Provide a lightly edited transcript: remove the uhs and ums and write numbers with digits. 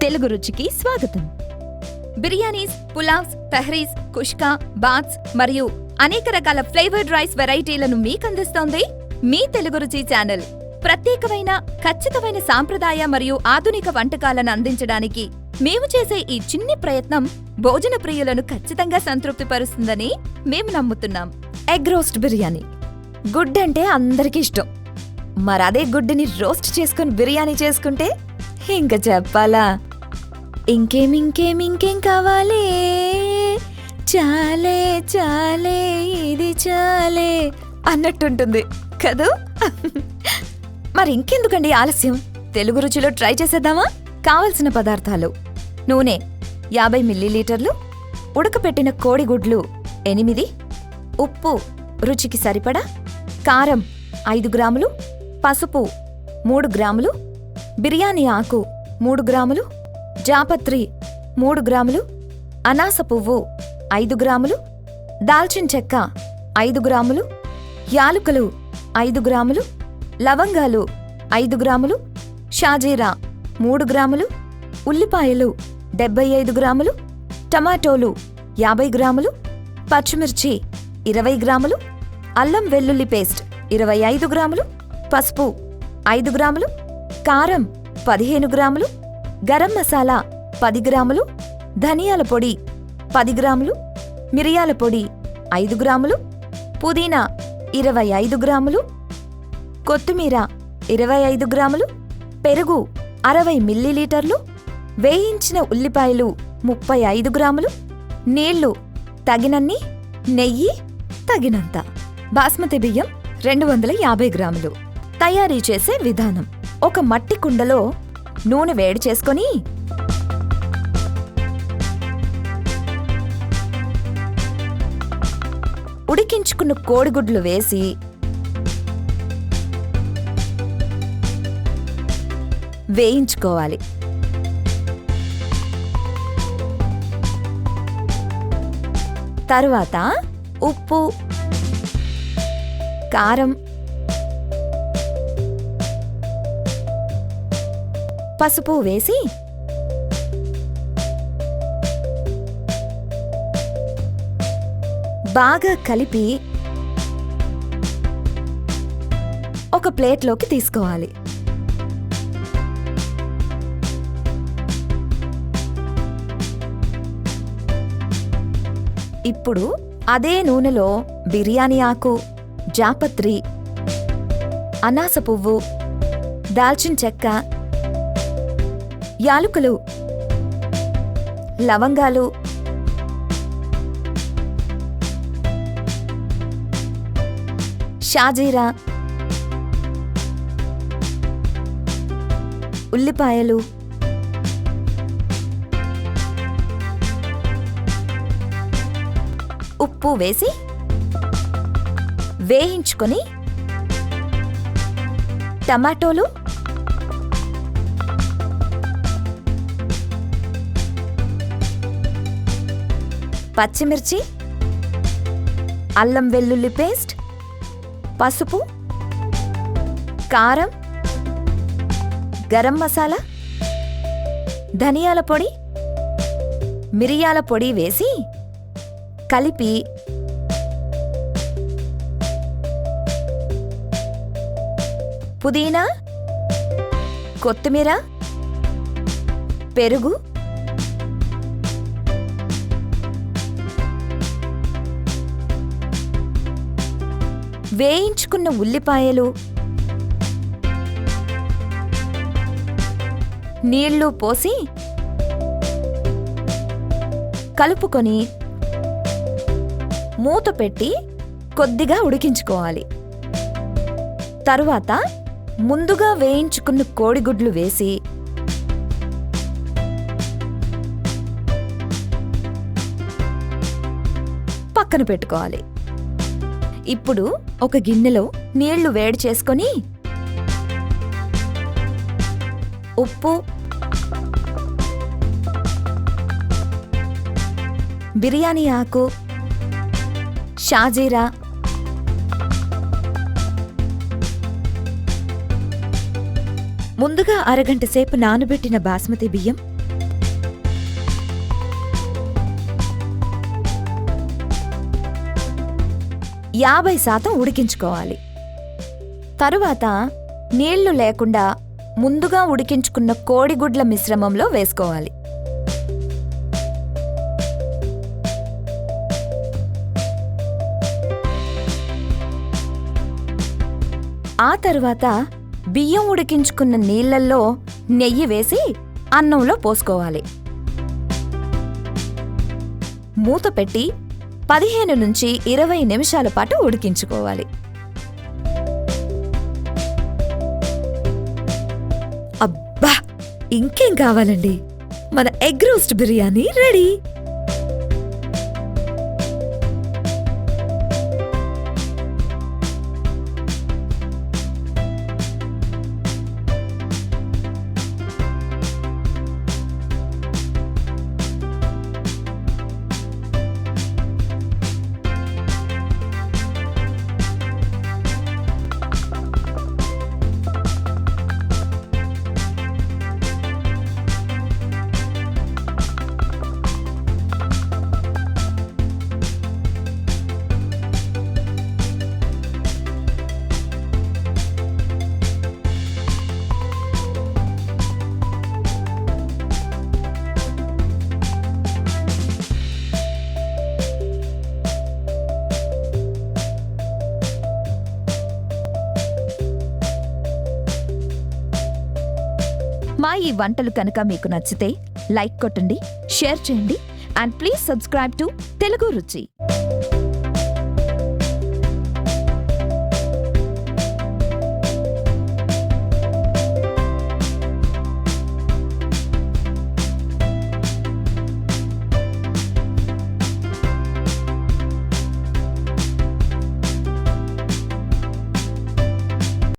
తెలుగు రుచికి స్వాగతం. బిర్యానీస్, పులావ్స్, తహరీస్, కుష్కా, బాత్స్ మరియు అనేక రకాల ఫ్లేవర్డ్ రైస్ వెరైటీలను మీకందిస్తోంది మీ తెలుగు రుచి ఛానల్. ప్రత్యేకమైన, ఖచ్చితమైన సాంప్రదాయ మరియు ఆధునిక వంటకాలను అందించడానికి మేము చేసే ఈ చిన్ని ప్రయత్నం భోజన ప్రియులను ఖచ్చితంగా సంతృప్తిపరుస్తుందని మేము నమ్ముతున్నాం. Egg roast biryani. గుడ్ అంటే అందరికీ ఇష్టం. మరదే గుడ్డుని రోస్ట్ చేసుకుని బిర్యానీ చేసుకుంటే ఇంక చెప్పాలా? ఇంకేం కావాలి? చాలే చాలే ఇది చాలే అన్నట్టుంటుంది కదూ? మరి ఇంకెందుకండి ఆలస్యం, తెలుగు రుచిలో ట్రై చేసేద్దామా? కావలసిన పదార్థాలు: నూనె 50 మిల్లీలీటర్లు, ఉడకపెట్టిన కోడిగుడ్లు 8, ఉప్పు రుచికి సరిపడా, కారం 5 గ్రాములు, పసుపు 3 గ్రాములు, బిర్యానీ ఆకు 3 గ్రాములు, జాపత్రి 3 గ్రాములు, అనాస పువ్వు 5 గ్రాములు, దాల్చిన చెక్క 5 గ్రాములు, యాలుకలు 5 గ్రాములు, లవంగాలు 5 గ్రాములు, షాజీరా 3 గ్రాములు, ఉల్లిపాయలు 75 గ్రాములు, టమాటోలు 50 గ్రాములు, పచ్చిమిర్చి 20 గ్రాములు, అల్లం వెల్లుల్లి పేస్ట్ 25 గ్రాములు, పసుపు 5 గ్రాములు, కారం 15 గ్రాములు, గరం మసాలా 10 గ్రాములు, ధనియాల పొడి 10 గ్రాములు, మిరియాల పొడి 5 గ్రాములు, పుదీనా 25 గ్రాములు, కొత్తిమీర 25 గ్రాములు, పెరుగు 60 మిల్లీలీటర్లు, వేయించిన ఉల్లిపాయలు 35 గ్రాములు, నీళ్లు తగినన్ని, నెయ్యి తగినంత. బాస్మతి బియ్యం 250 గ్రాములు. తయారీ చేసే విధానం: ఒక మట్టి కుండలో నూనె వేడి చేసుకొని ఉడికించుకున్న కోడిగుడ్లు వేసి వేయించుకోవాలి. తరువాత ఉప్పు, కారం, పసుపు వేసి బాగా కలిపి ఒక ప్లేట్లోకి తీసుకోవాలి. ఇప్పుడు అదే నూనెలో బిర్యానీ ఆకు, జాపత్రి, అనాస పువ్వు, దాల్చిన చెక్క, యాలుకలు, లవంగాలు, షాజీరా, ఉల్లిపాయలు, ఉప్పు వేసి వేయించుకొని టమాటోలు, పచ్చిమిర్చి, అల్లం వెల్లుల్లి పేస్ట్, పసుపు, కారం, గరం మసాలా, ధనియాల పొడి, మిరియాల పొడి వేసి కలిపి పుదీనా, కొత్తిమీర, పెరుగు, వేయించుకున్న ఉల్లిపాయలు, నీళ్లు పోసి కలుపుకొని మూత పెట్టి కొద్దిగా ఉడికించుకోవాలి. తరువాత ముందుగా వేయించుకున్న కోడిగుడ్లు వేసి పక్కన పెట్టుకోవాలి. ఇప్పుడు ఒక గిన్నెలో నీళ్లు వేడి చేసుకొని ఉప్పు, బిర్యానీ ఆకు, షాజీరా, ముందుగా అరగంట సేపు నానబెట్టిన బాస్మతి బియ్యం, 50% ఉడికించుకోవాలి. తరువాత నీళ్లు లేకుండా ముందుగా ఉడికించుకున్న కోడిగుడ్ల మిశ్రమంలో వేసుకోవాలి. ఆ తరువాత బియ్యం ఉడికించుకున్న నీళ్లల్లో నెయ్యి వేసి అన్నంలో పోసుకోవాలి. మూత పెట్టి 15 నుంచి 20 నిమిషాల పాటు ఉడికించుకోవాలి. అబ్బా, ఇంకేం కావాలండి, మన ఎగ్ రోస్ట్ బిర్యానీ రెడీ. మా ఈ వంటలు కనుక మీకు నచ్చితే లైక్ కొట్టండి, షేర్ చేయండి and please subscribe to Telugu రుచి.